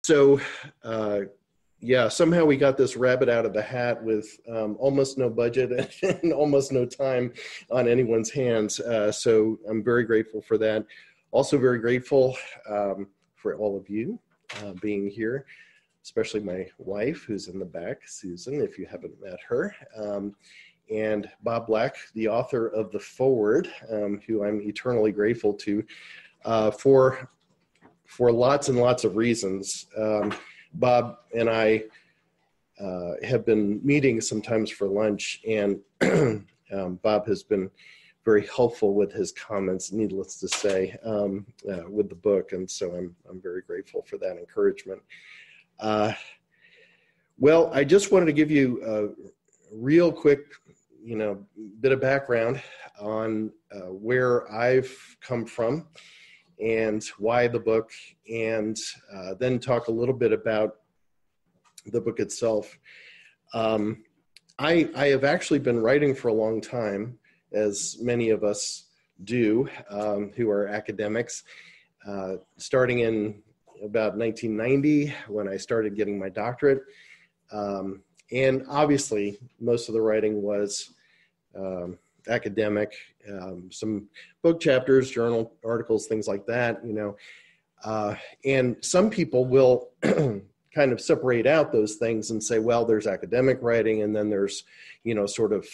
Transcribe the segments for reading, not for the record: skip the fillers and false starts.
So, yeah, somehow we got this rabbit out of the hat with almost no budget and almost no time on anyone's hands. So I'm very grateful for that. Also very grateful for all of you being here, especially my wife who's in the back, Susan, if you haven't met her. And Bob Black, the author of The Forward, who I'm eternally grateful to for lots and lots of reasons. Bob and I have been meeting sometimes for lunch, and Bob has been very helpful with his comments, needless to say, with the book, and so I'm very grateful for that encouragement. Well, I just wanted to give you a real quick, bit of background on where I've come from and why the book, and then talk a little bit about the book itself. I have actually been writing for a long time, as many of us do who are academics, starting in about 1990 when I started getting my doctorate. And obviously, most of the writing was academic, some book chapters, journal articles, things like that, and some people will kind of separate out those things and say, well, there's academic writing, and then there's, sort of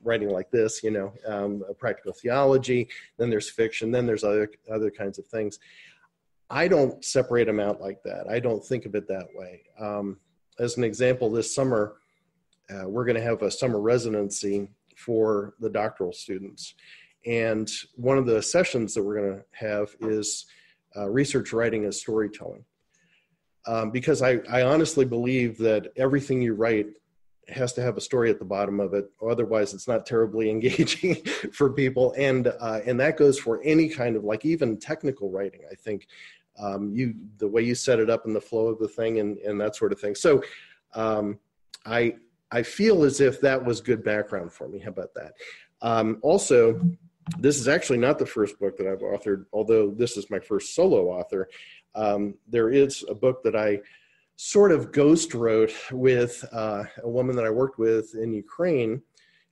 writing like this, a practical theology, then there's fiction, then there's other kinds of things. I don't separate them out like that. I don't think of it that way. As an example, this summer, we're going to have a summer residency for the doctoral students. And one of the sessions that we're going to have is research writing as storytelling. Because I honestly believe that everything you write has to have a story at the bottom of it, or otherwise it's not terribly engaging for people. And that goes for any kind of, like, even technical writing, I think. The way you set it up and the flow of the thing and that sort of thing. So I feel as if that was good background for me. How about that? Also, this is actually not the first book that I've authored, although this is my first solo author. There is a book that I sort of ghost wrote with a woman that I worked with in Ukraine.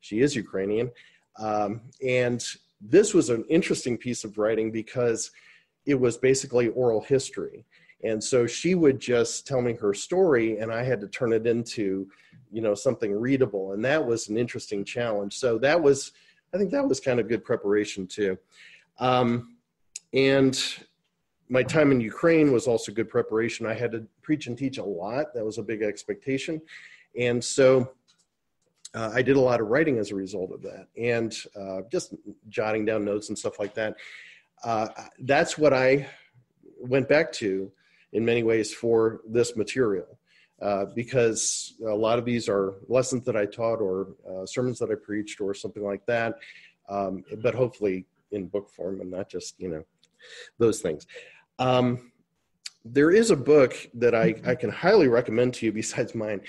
She is Ukrainian. And this was an interesting piece of writing because it was basically oral history. And so she would just tell me her story and I had to turn it into, something readable. And that was an interesting challenge. So I think that was kind of good preparation too. And my time in Ukraine was also good preparation. I had to preach and teach a lot. That was a big expectation. And so I did a lot of writing as a result of that, and just jotting down notes and stuff like that. That's what I went back to in many ways for this material, because a lot of these are lessons that I taught or sermons that I preached or something like that, but hopefully in book form and not just, those things. There is a book that I can highly recommend to you besides mine.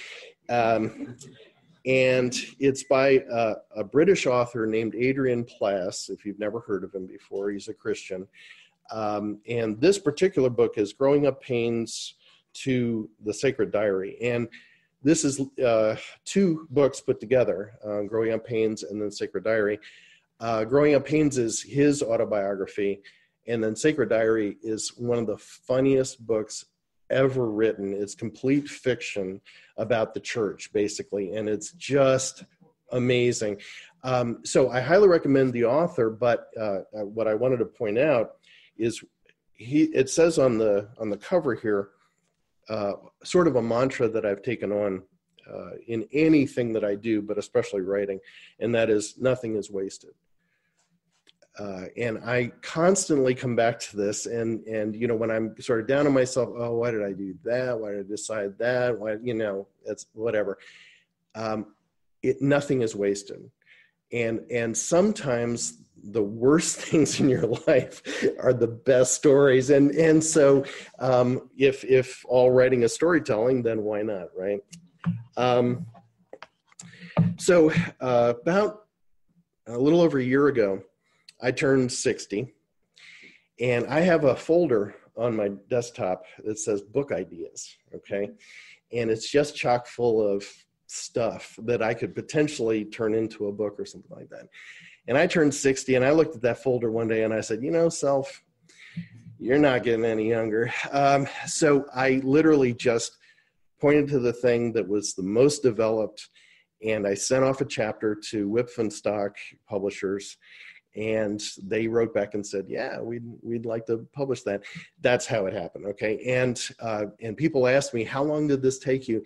And it's by a British author named Adrian Plass. If you've never heard of him before, he's a Christian. And this particular book is Growing Up Pains to the Sacred Diary. And this is two books put together, Growing Up Pains and then Sacred Diary. Growing Up Pains is his autobiography, and then Sacred Diary is one of the funniest books ever written. It's complete fiction about the church, basically, and it's just amazing. So I highly recommend the author, but what I wanted to point out is it says on the cover here, sort of a mantra that I've taken on in anything that I do, but especially writing, and that is nothing is wasted. And I constantly come back to this, and when I'm sort of down on myself, oh, why did I do that? Why did I decide that? Why, it's whatever. Nothing is wasted. And sometimes the worst things in your life are the best stories. And so if all writing is storytelling, then why not, right? So about a little over a year ago, I turned 60, and I have a folder on my desktop that says book ideas, okay? And it's just chock full of stuff that I could potentially turn into a book or something like that. And I turned 60 and I looked at that folder one day and I said, self, you're not getting any younger. So I literally just pointed to the thing that was the most developed, and I sent off a chapter to Whitfenstock Publishers, and they wrote back and said, yeah, we'd like to publish that. That's how it happened, okay? And people asked me, how long did this take you?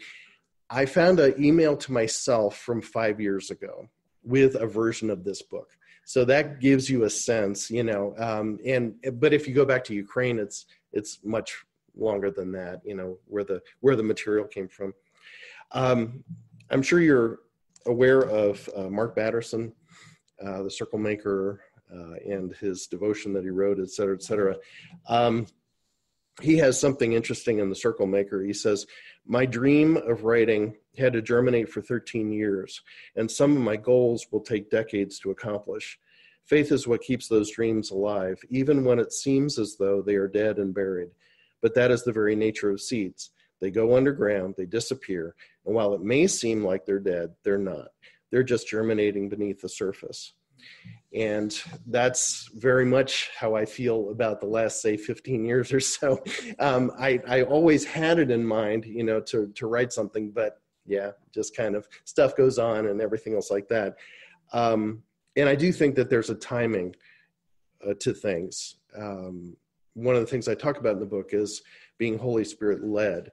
I found an email to myself from 5 years ago with a version of this book. So that gives you a sense, but if you go back to Ukraine, it's much longer than that, where the material came from. I'm sure you're aware of Mark Batterson, the Circle Maker, and his devotion that he wrote, et cetera, et cetera. He has something interesting in the Circle Maker. He says, my dream of writing had to germinate for 13 years, and some of my goals will take decades to accomplish. Faith is what keeps those dreams alive, even when it seems as though they are dead and buried. But that is the very nature of seeds. They go underground, they disappear, and while it may seem like they're dead, they're not. They're just germinating beneath the surface. And that's very much how I feel about the last, say, 15 years or so. I always had it in mind, to write something, but yeah, just kind of stuff goes on and everything else like that. And I do think that there's a timing to things. One of the things I talk about in the book is being Holy Spirit led.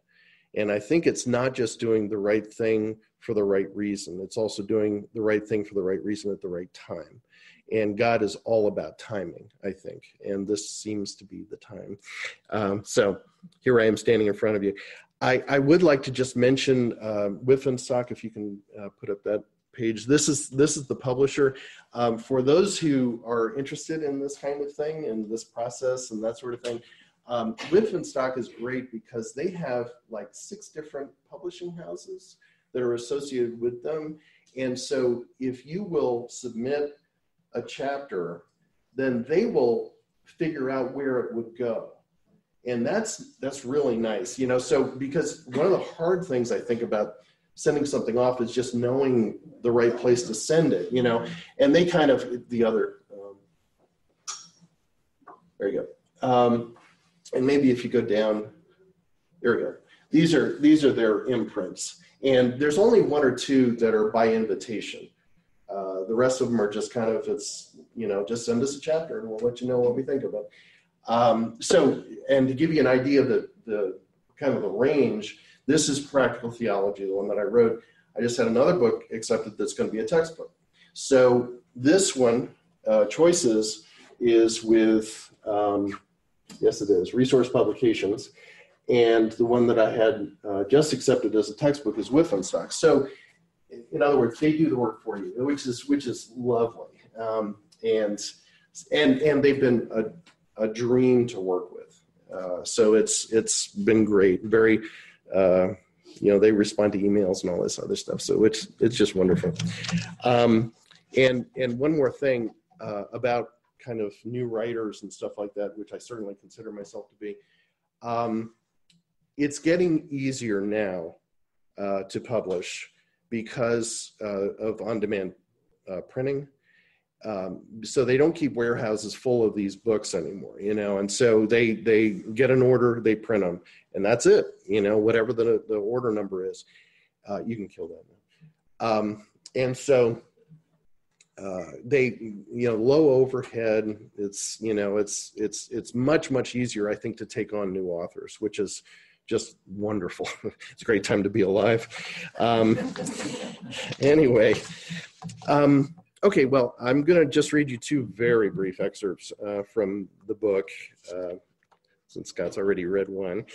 And I think it's not just doing the right thing for the right reason. It's also doing the right thing for the right reason at the right time. And God is all about timing, I think. And this seems to be the time. So here I am standing in front of you. I would like to just mention Whitfenstock, if you can put up that page. This is the publisher. For those who are interested in this kind of thing and this process and that sort of thing, Whitfenstock is great because they have like 6 different publishing houses that are associated with them. And so if you will submit a chapter, then they will figure out where it would go. And that's really nice, so because one of the hard things I think about sending something off is just knowing the right place to send it, and they kind of, the other, there you go. And maybe if you go down, there we go. These are their imprints. And there's only 1 or 2 that are by invitation. The rest of them are just kind of, it's, just send us a chapter and we'll let you know what we think of it. And to give you an idea of the kind of the range, this is Practical Theology, the one that I wrote. I just had another book accepted that's going to be a textbook. So this one, Choices, is with, yes it is, Resource Publications. And the one that I had just accepted as a textbook is Whitfenstock. So in other words, they do the work for you, which is lovely. And they've been a dream to work with. So it's been great. Very, they respond to emails and all this other stuff. So it's just wonderful. And one more thing about kind of new writers and stuff like that, which I certainly consider myself to be. It's getting easier now to publish because of on-demand printing. So they don't keep warehouses full of these books anymore, and so they get an order, they print them, and that's it, whatever the order number is. You can kill that now. And so they, low overhead, it's much, much easier, I think, to take on new authors, which is just wonderful. It's a great time to be alive. Anyway, okay, well, I'm going to just read you 2 very brief excerpts from the book, since Scott's already read one.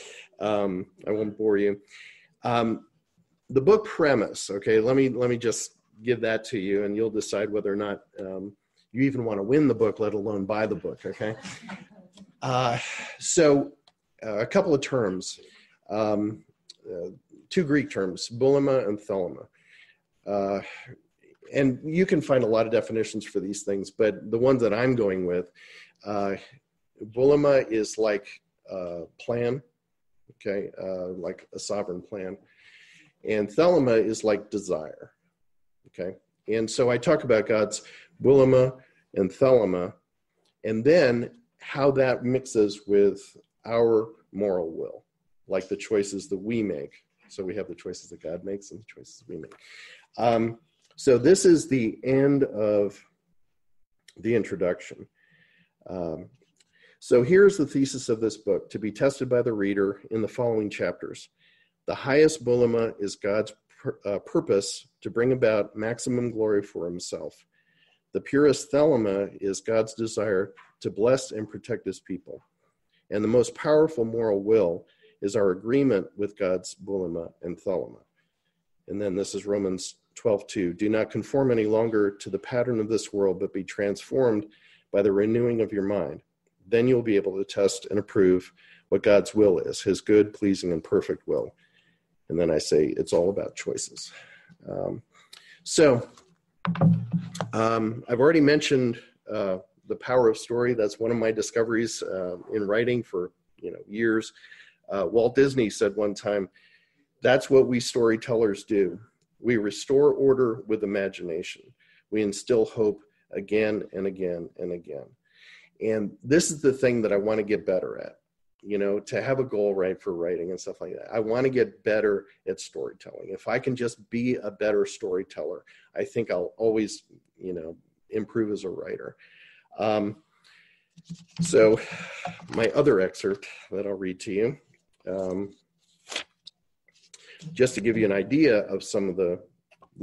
I won't bore you. The book premise, okay, let me just give that to you, and you'll decide whether or not you even want to win the book, let alone buy the book, okay? So a couple of terms, 2 Greek terms, boulema and thelema. And you can find a lot of definitions for these things, but the ones that I'm going with, boulema is like plan, okay, like a sovereign plan. And thelema is like desire, okay? And so I talk about God's willema and thelema, and then how that mixes with our moral will, like the choices that we make. So we have the choices that God makes and the choices we make. So this is the end of the introduction. So here's the thesis of this book, to be tested by the reader in the following chapters. The highest bulima is God's purpose to bring about maximum glory for himself. The purest thelema is God's desire to bless and protect his people. And the most powerful moral will is our agreement with God's bulima and thelema. And then this is Romans 12:2. Do not conform any longer to the pattern of this world, but be transformed by the renewing of your mind. Then you'll be able to test and approve what God's will is, his good, pleasing, and perfect will. And then I say it's all about choices. I've already mentioned the power of story. That's one of my discoveries in writing for years. Walt Disney said one time, that's what we storytellers do. We restore order with imagination. We instill hope again and again and again. And this is the thing that I want to get better at, to have a goal, right, for writing and stuff like that. I want to get better at storytelling. If I can just be a better storyteller, I think I'll always, improve as a writer. So my other excerpt that I'll read to you, just to give you an idea of some of the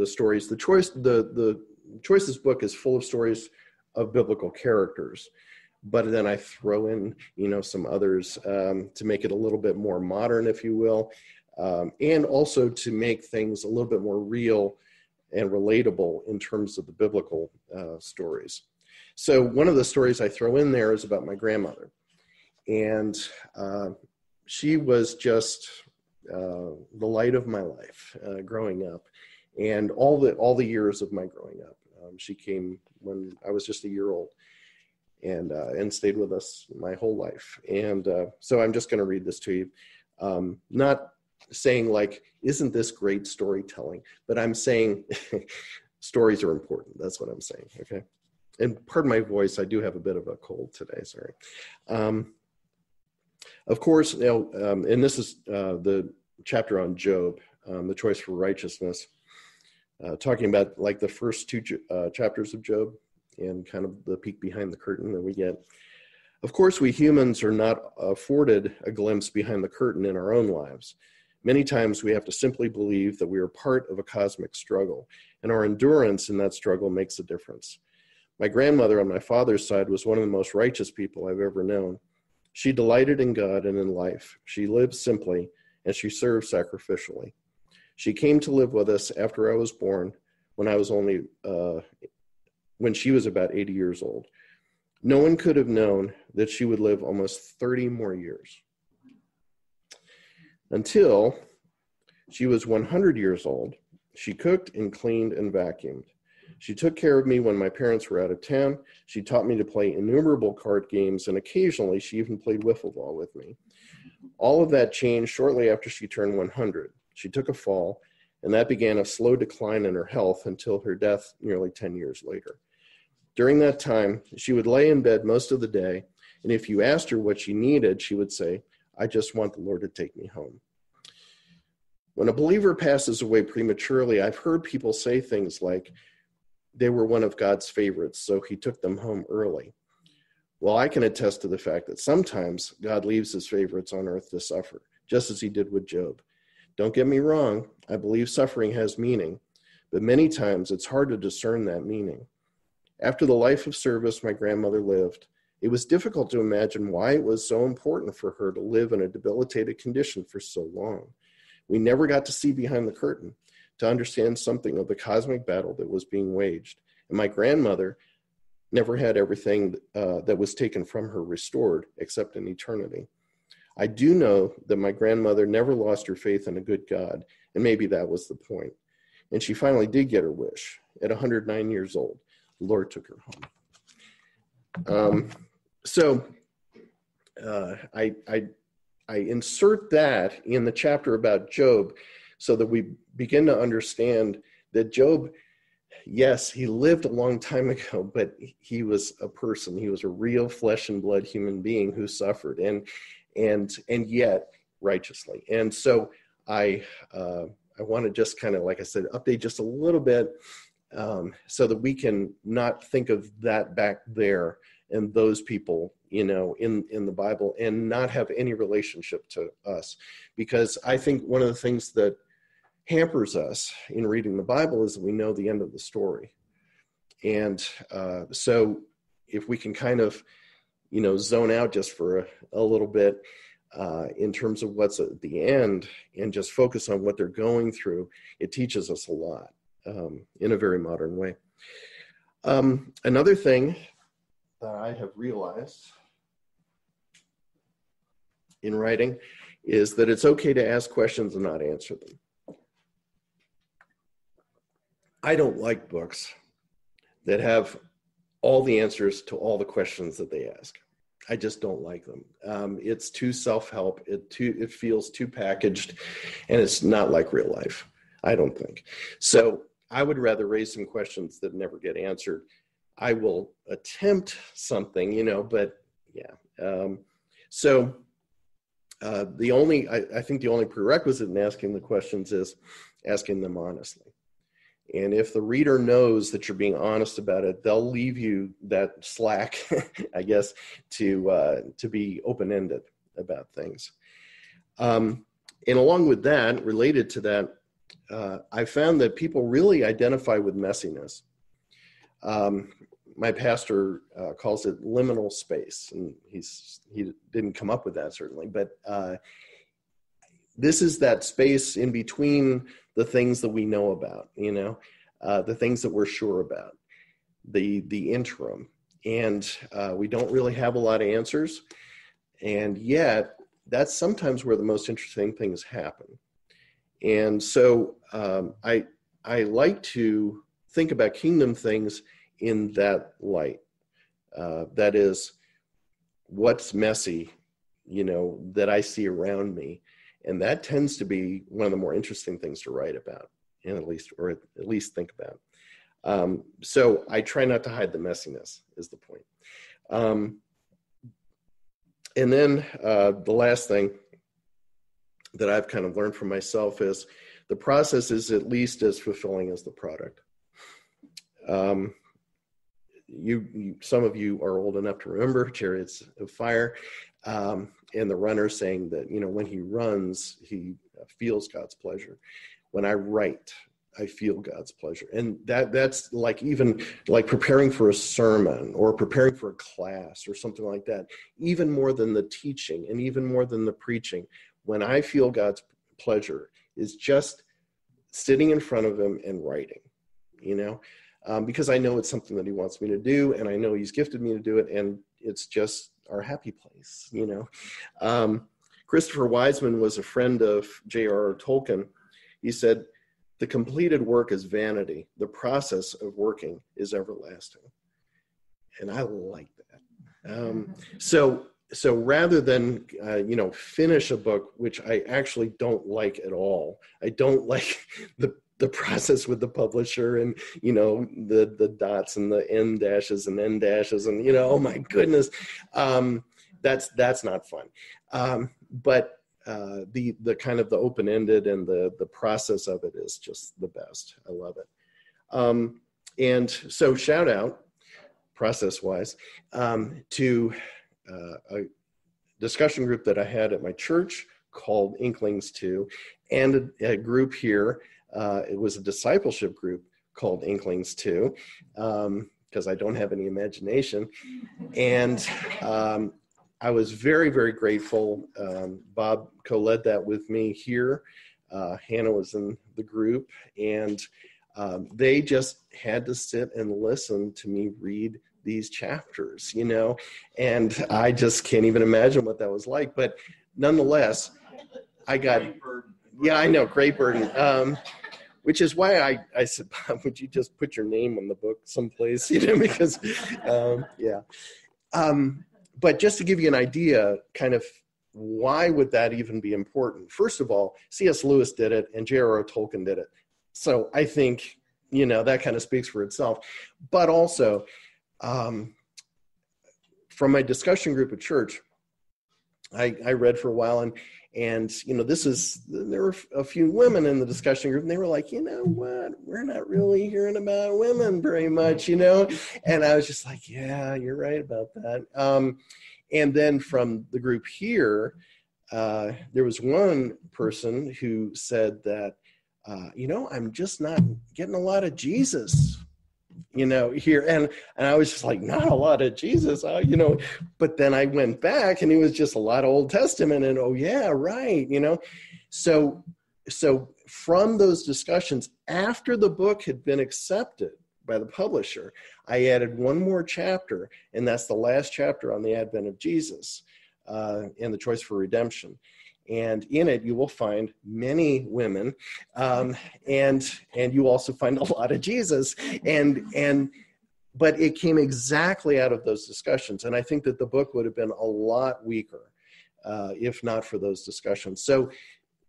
stories. The Choices book is full of stories of biblical characters, but then I throw in, some others to make it a little bit more modern, if you will, and also to make things a little bit more real and relatable in terms of the biblical stories. So one of the stories I throw in there is about my grandmother, and she was just the light of my life growing up, and all the years of my growing up. She came when I was just a year old, and stayed with us my whole life. And so I'm just going to read this to you, not saying like, isn't this great storytelling? But I'm saying stories are important. That's what I'm saying. Okay. And pardon my voice, I do have a bit of a cold today. Sorry. Of course, and this is the chapter on Job, the choice for righteousness, talking about like the first two chapters of Job and kind of the peek behind the curtain that we get. Of course, we humans are not afforded a glimpse behind the curtain in our own lives. Many times we have to simply believe that we are part of a cosmic struggle, and our endurance in that struggle makes a difference. My grandmother on my father's side was one of the most righteous people I've ever known. She delighted in God and in life. She lived simply, and she served sacrificially. She came to live with us after I was born, when she was about 80 years old. No one could have known that she would live almost 30 more years. Until she was 100 years old, she cooked and cleaned and vacuumed. She took care of me when my parents were out of town. She taught me to play innumerable card games, and occasionally she even played wiffle ball with me. All of that changed shortly after she turned 100. She took a fall, and that began a slow decline in her health until her death nearly 10 years later. During that time, she would lay in bed most of the day, and if you asked her what she needed, she would say, "I just want the Lord to take me home." When a believer passes away prematurely, I've heard people say things like, they were one of God's favorites, so he took them home early. Well, I can attest to the fact that sometimes God leaves his favorites on earth to suffer, just as he did with Job. Don't get me wrong, I believe suffering has meaning, but many times it's hard to discern that meaning. After the life of service my grandmother lived, it was difficult to imagine why it was so important for her to live in a debilitated condition for so long. We never got to see behind the curtain, to understand something of the cosmic battle that was being waged. And my grandmother never had everything that was taken from her restored, except in eternity. I do know that my grandmother never lost her faith in a good God, and maybe that was the point. And she finally did get her wish. At 109 years old, the Lord took her home. So I insert that in the chapter about Job so that we begin to understand that Job, yes, he lived a long time ago, but he was a person. He was a real flesh and blood human being who suffered and yet righteously. And so I want to just kind of, like I said, update just a little bit so that we can not think of that back there and those people, in the Bible and not have any relationship to us. Because I think one of the things that hampers us in reading the Bible is that we know the end of the story. And so if we can kind of, zone out just for a little bit in terms of what's at the end and just focus on what they're going through, it teaches us a lot in a very modern way. Another thing that I have realized in writing is that it's okay to ask questions and not answer them. I don't like books that have all the answers to all the questions that they ask. I just don't like them. It's too self-help. It feels too packaged, and it's not like real life, I don't think. So I would rather raise some questions that never get answered. I will attempt something, but yeah. So I think the only prerequisite in asking the questions is asking them honestly. And if the reader knows that you're being honest about it, they'll leave you that slack, I guess, to be open-ended about things. And along with that, related to that, I found that people really identify with messiness. My pastor calls it liminal space, and he didn't come up with that certainly, but this is that space in between the things that we know about, the things that we're sure about, the interim, and we don't really have a lot of answers, and yet that's sometimes where the most interesting things happen. And so I like to think about kingdom things in that light. That is, what's messy, that I see around me. And that tends to be one of the more interesting things to write about, and at least think about. So I try not to hide the messiness, is the point. And then the last thing that I've kind of learned from myself is the process is at least as fulfilling as the product. Some of you are old enough to remember Chariots of Fire, and the runner saying that, when he runs, he feels God's pleasure. When I write, I feel God's pleasure. And that's even like preparing for a sermon or preparing for a class or something like that, even more than the teaching and even more than the preaching. When I feel God's pleasure is just sitting in front of him and writing, because I know it's something that he wants me to do, and I know he's gifted me to do it, and it's just our happy place, Christopher Wiseman was a friend of J.R.R. Tolkien. He said, "The completed work is vanity. The process of working is everlasting." And I like that. So rather than, finish a book, which I actually don't like at all, I don't like the process with the publisher and, the dots and the end dashes and end dashes and, oh my goodness, that's not fun. But the kind of the open-ended and the process of it is just the best. I love it. And so shout out, process-wise, to a discussion group that I had at my church called Inklings 2, and a group here. It was a discipleship group called Inklings 2, because I don't have any imagination. And I was very, very grateful. Bob co-led that with me here. Hannah was in the group, and they just had to sit and listen to me read these chapters, and I just can't even imagine what that was like. But nonetheless, I got, yeah, I know, great burden. Which is why I said, Bob, would you just put your name on the book someplace, because, yeah. but just to give you an idea, kind of why would that even be important? First of all, C.S. Lewis did it and J.R.R. Tolkien did it. So I think, that kind of speaks for itself. But also, from my discussion group at church, I read for a while, and there were a few women in the discussion group, and they were like, you know what, we're not really hearing about women very much, and I was just like, yeah, you're right about that. And then from the group here, there was one person who said that, I'm just not getting a lot of Jesus, here. And I was just like, not a lot of Jesus, but then I went back and it was just a lot of Old Testament and, oh yeah, right. So from those discussions, after the book had been accepted by the publisher, I added one more chapter, and that's the last chapter on the advent of Jesus and the choice for redemption. And in it, you will find many women, and you also find a lot of Jesus. But it came exactly out of those discussions. And I think that the book would have been a lot weaker if not for those discussions. So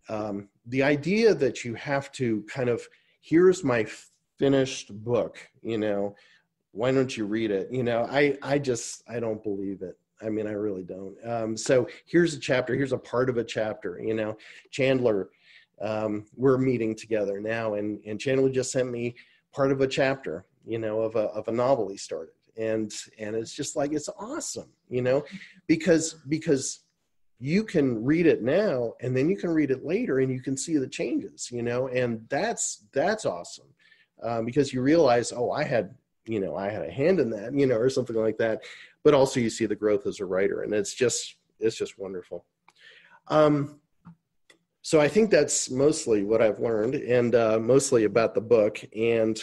the idea that you have to kind of, here's my finished book, why don't you read it? I don't believe it. I mean, I really don't. So here's a chapter, here's a part of a chapter, Chandler, we're meeting together now, and Chandler just sent me part of a chapter, of a novel he started. And it's just like, it's awesome, because you can read it now and then you can read it later and you can see the changes, and that's awesome. Because you realize, oh, I had a hand in that, or something like that. But also you see the growth as a writer, and it's just wonderful. So I think that's mostly what I've learned, and mostly about the book. And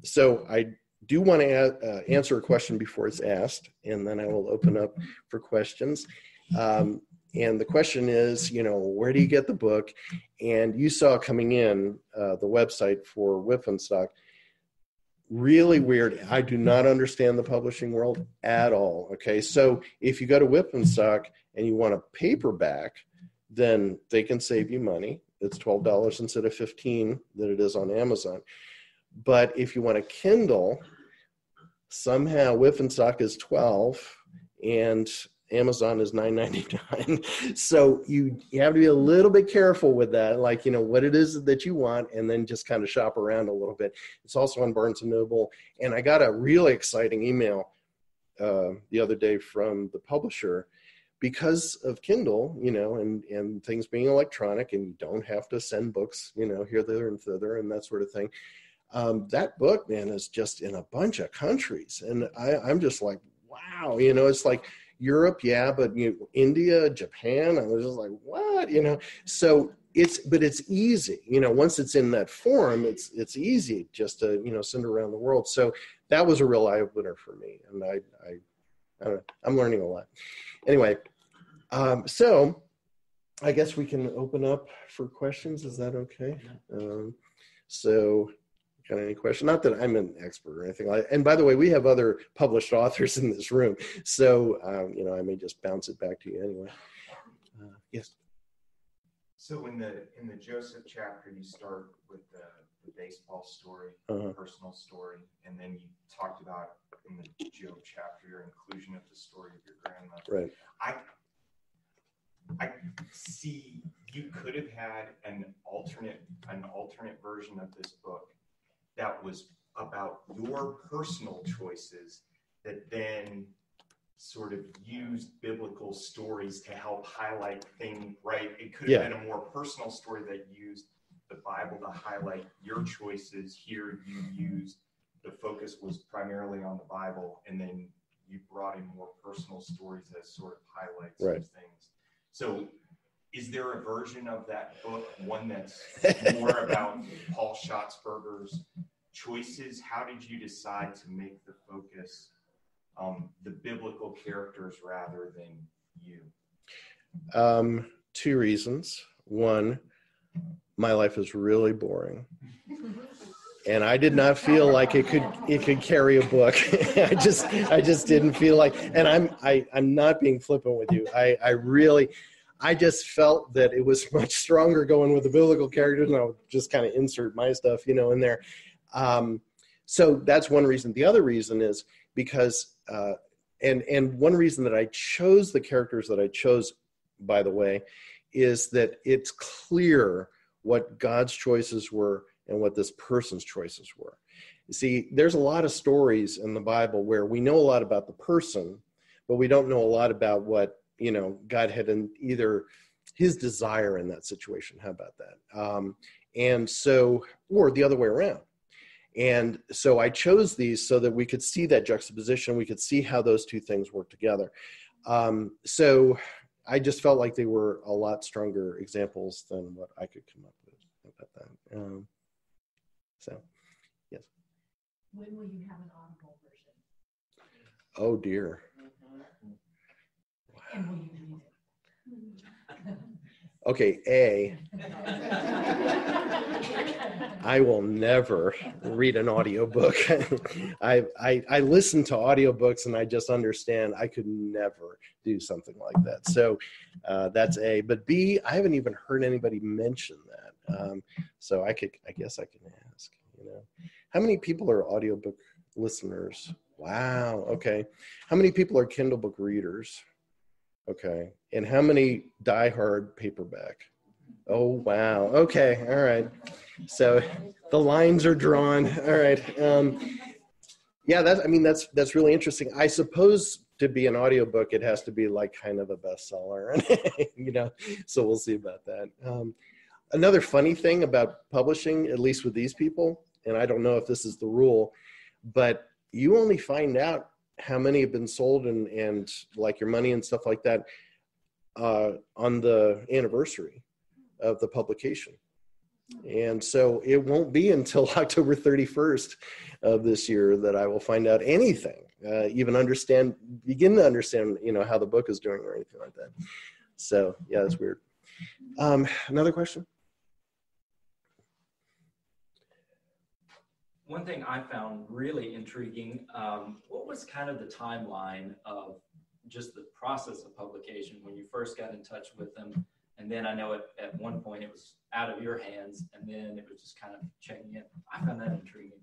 so I do want to answer a question before it's asked, and then I will open up for questions. And the question is, where do you get the book? And you saw coming in the website for Whip-N-Stock. Really weird. I do not understand the publishing world at all. Okay, so if you go to Whip-N-Stock and you want a paperback, then they can save you money. It's $12 instead of $15 that it is on Amazon. But if you want a Kindle, somehow Whip-N-Stock is $12 and Amazon is $9.99. So you have to be a little bit careful with that, like, what it is that you want, and then just kind of shop around a little bit. It's also on Barnes & Noble. And I got a really exciting email the other day from the publisher because of Kindle, and things being electronic, and you don't have to send books, here, there, and thither, and that sort of thing. That book, man, is just in a bunch of countries. And I'm just like, wow, it's like, Europe, yeah, but India, Japan, I was just like, what, so it's easy, once it's in that form, it's easy just to, send around the world. So that was a real eye opener for me. And I don't know, I'm learning a lot. Anyway, so I guess we can open up for questions. Is that okay? So got any question? Not that I'm an expert or anything like that. And by the way, we have other published authors in this room. So, I may just bounce it back to you anyway. Yes. So in the Joseph chapter, you start with the baseball story, personal story, and then you talked about in the Job chapter, your inclusion of the story of your grandmother. Right. I see you could have had an alternate version of this book that was about your personal choices that then sort of used biblical stories to help highlight things, right? It could have been a more personal story that used the Bible to highlight your choices. Here the focus was primarily on the Bible, and then you brought in more personal stories that sort of highlight some things. So is there a version of that book, one that's more about Paul Schatzberger's choices? How did you decide to make the focus the biblical characters rather than you? Two reasons. One, my life is really boring. and I did not feel like it could carry a book. I just didn't feel like, and I'm not being flippant with you. I just felt that it was much stronger going with the biblical characters, and I would just kind of insert my stuff, in there. So that's one reason. The other reason is because, and one reason that I chose the characters that I chose, by the way, is that it's clear what God's choices were and what this person's choices were. You see, there's a lot of stories in the Bible where we know a lot about the person, but we don't know a lot about what, God had in either his desire in that situation. How about that? And so, or the other way around. And so I chose these so that we could see that juxtaposition. We could see how those two things work together. So I just felt like they were a lot stronger examples than what I could come up with about that. So, yes. When will you have an audible version? Oh, dear. And will you read it? Okay, I will never read an audiobook. I listen to audiobooks and I just understand I could never do something like that. So that's A. But B, I haven't even heard anybody mention that. So I guess I can ask, how many people are audiobook listeners? Wow. Okay. How many people are Kindle book readers? Okay. And how many diehard paperback? Oh, wow. Okay. All right. So the lines are drawn. All right. Yeah, that's really interesting. I suppose to be an audiobook, it has to be like kind of a bestseller, so we'll see about that. Another funny thing about publishing, at least with these people, and I don't know if this is the rule, but you only find out how many have been sold and like your money and stuff like that on the anniversary of the publication. And so it won't be until October 31st of this year that I will find out anything, begin to understand, how the book is doing or anything like that. So yeah, that's weird. Another question? One thing I found really intriguing, what was kind of the timeline of just the process of publication when you first got in touch with them? And then I know at one point it was out of your hands, and then it was just kind of checking in. I found that intriguing.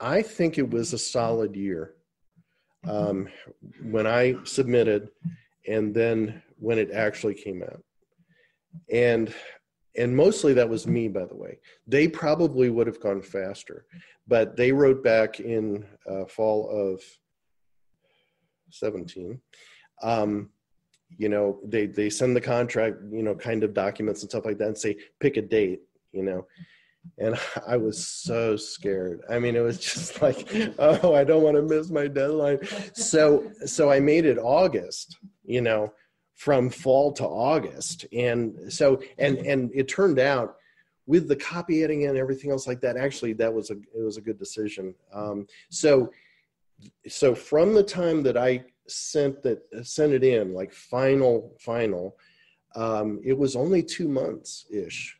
I think it was a solid year when I submitted, and then when it actually came out. And mostly that was me, by the way. They probably would have gone faster, but they wrote back in fall of 17. They send the contract, kind of documents and stuff like that, and say, pick a date, and I was so scared. I mean, it was just like, oh, I don't want to miss my deadline. So I made it August, from fall to August. And so, and it turned out with the copy editing and everything else like that, actually, it was a good decision. So from the time that I sent it in, like final, it was only 2 months ish.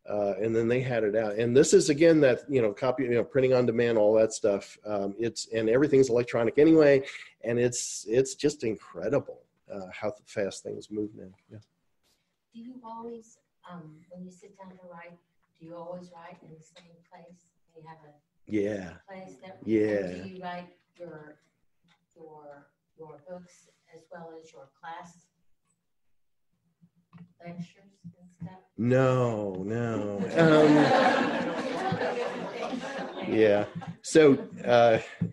And then they had it out. And this is, again, that, copy, printing on demand, all that stuff. And everything's electronic anyway. And it's just incredible how fast things move now. Yeah. Do you always, when you sit down to write, do you always write in the same place? Do you have a place that? Yeah. Do you write your books as well as your class lectures and stuff? No. Yeah. So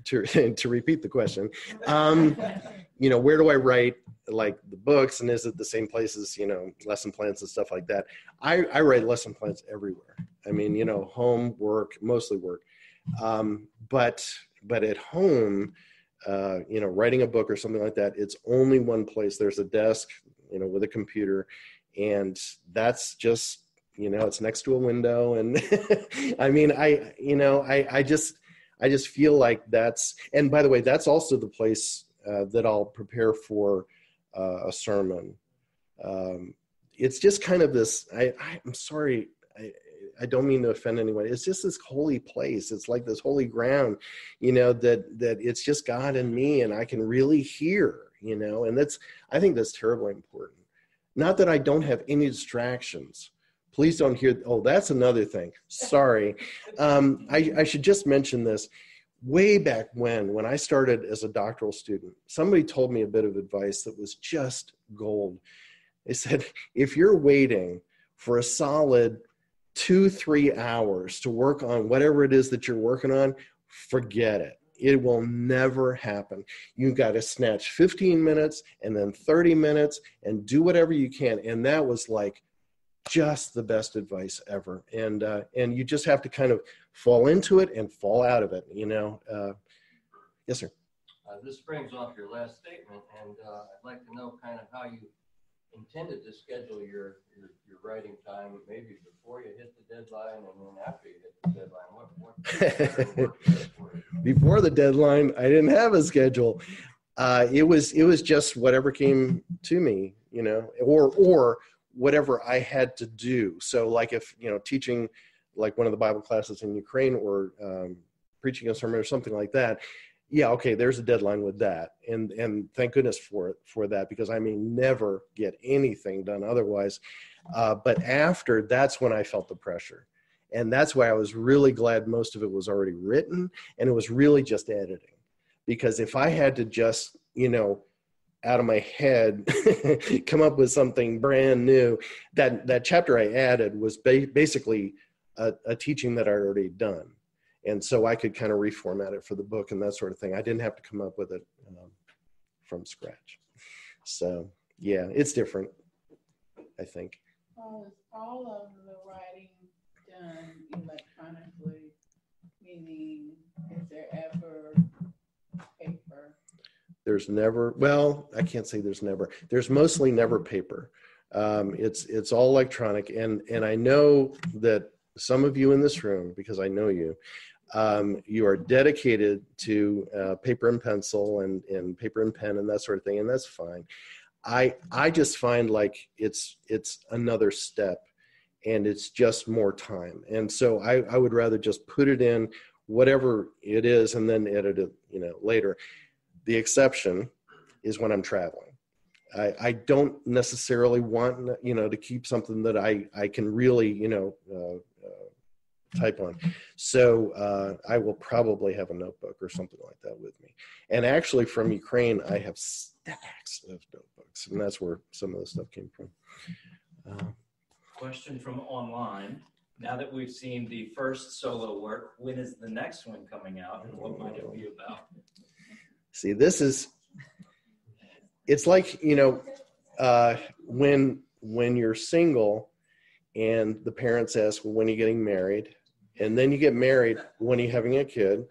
to repeat the question, where do I write like the books, and is it the same places, lesson plans and stuff like that? I write lesson plans everywhere. I mean, home, work, mostly work. But at home, writing a book or something like that, it's only one place. There's a desk, with a computer, and that's just, it's next to a window. And I mean, I just feel like that's, and by the way, that's also the place that I'll prepare for a sermon. It's just kind of this, I'm sorry, I don't mean to offend anyone. It's just this holy place. It's like this holy ground, you know, that it's just God and me, and I can really hear, you know, and I think that's terribly important. Not that I don't have any distractions. Please don't hear, oh, that's another thing. Sorry. I should just mention this. Way back when I started as a doctoral student, somebody told me a bit of advice that was just gold. They said, if you're waiting for a solid 2-3 hours to work on whatever it is that you're working on, forget it. It will never happen. You've got to snatch 15 minutes and then 30 minutes and do whatever you can. And that was like just the best advice ever. And you just have to kind of fall into it and fall out of it, you know. Yes, sir. This springs off your last statement, and I'd like to know kind of how you intended to schedule your writing time, maybe before you hit the deadline and then after you hit the deadline. What Before the deadline, I didn't have a schedule. It was just whatever came to me, you know, or whatever I had to do. So like if, you know, teaching like one of the Bible classes in Ukraine or preaching a sermon or something like that, yeah, okay, there's a deadline with that. And thank goodness for that, because I may never get anything done otherwise. But after, that's when I felt the pressure. And that's why I was really glad most of it was already written and it was really just editing. Because if I had to just, you know, out of my head, come up with something brand new, that chapter I added was basically a teaching that I already done. And so I could kind of reformat it for the book and that sort of thing. I didn't have to come up with it from scratch. So yeah, it's different, I think. Is all of the writing done electronically? Meaning, is there ever paper? There's never, well, I can't say there's never. There's mostly never paper. It's all electronic. And I know that some of you in this room, because I know you, you are dedicated to paper and pencil and paper and pen and that sort of thing, and that's fine. I just find like it's another step, and it's just more time. And so I would rather just put it in whatever it is and then edit it, you know, later. The exception is when I'm traveling. I don't necessarily want, you know, to keep something that I can really, you know, type on. So I will probably have a notebook or something like that with me. And actually from Ukraine, I have stacks of notebooks, and that's where some of the stuff came from. Question from online. Now that we've seen the first solo work, when is the next one coming out and what might it be about? See, it's like, you know, when you're single and the parents ask, well, when are you getting married? And then you get married, when are you having a kid?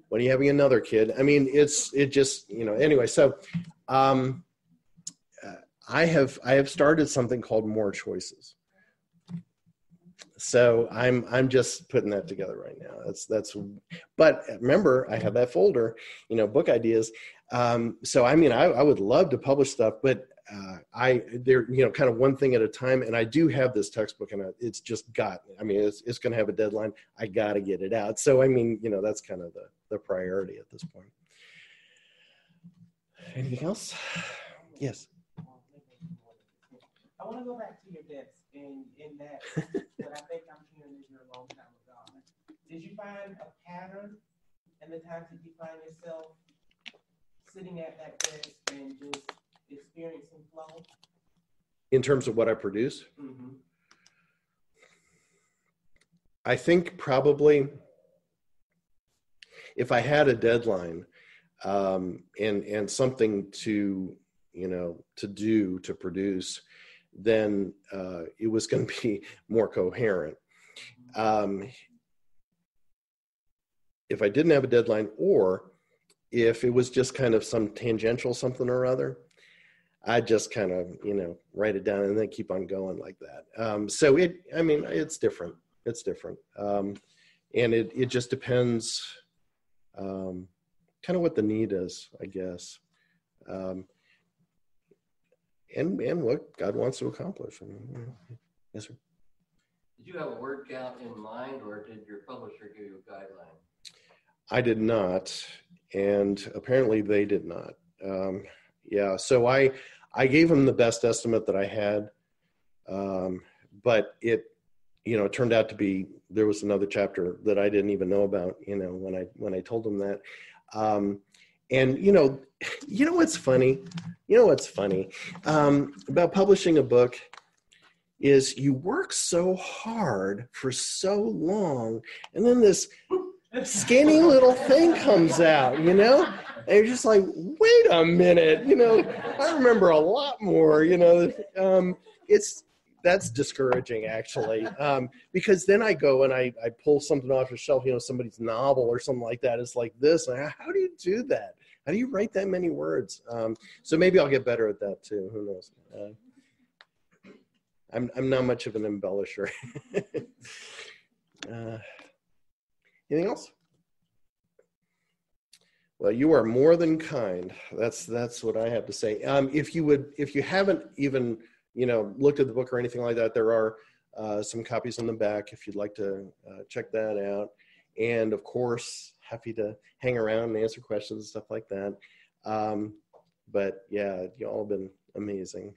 When are you having another kid? I mean, it just, you know, anyway, so I have started something called More Choices. So I'm just putting that together right now. But remember, I have that folder, you know, book ideas. So I mean, I would love to publish stuff, but they're, you know, kind of one thing at a time. And I do have this textbook, and it's just it's going to have a deadline. I got to get it out. So I mean, you know, that's kind of the priority at this point. Anything else? Yes. I want to go back to your desk, and in that, what I think I'm hearing is you're a long time with God. Did you find a pattern in the times that you find yourself sitting at that desk and just experiencing flow? In terms of what I produce? Mm-hmm. I think probably if I had a deadline and something to, you know, to produce, then it was going to be more coherent. If I didn't have a deadline, or if it was just kind of some tangential something or other, I'd just kind of, you know, write it down and then keep on going like that. So it's different. It's different. And it just depends kind of what the need is, I guess. And what God wants to accomplish. I mean, yes, sir. Did you have a word count in mind, or did your publisher give you a guideline? I did not, and apparently they did not. Yeah, so I gave them the best estimate that I had, but it turned out to be, there was another chapter that I didn't even know about, when I told them that. And what's funny? What's funny about publishing a book is you work so hard for so long, and then this skinny little thing comes out, and you're just like, wait a minute, I remember a lot more, that's discouraging, actually, because then I go and I pull something off the shelf, somebody's novel or something like that. It's like this. How do you do that? How do you write that many words? So maybe I'll get better at that too. Who knows? I'm not much of an embellisher. Anything else? Well, you are more than kind. That's what I have to say. If you haven't even looked at the book or anything like that, there are some copies in the back if you'd like to check that out. And of course, happy to hang around and answer questions and stuff like that. But yeah, you all have been amazing.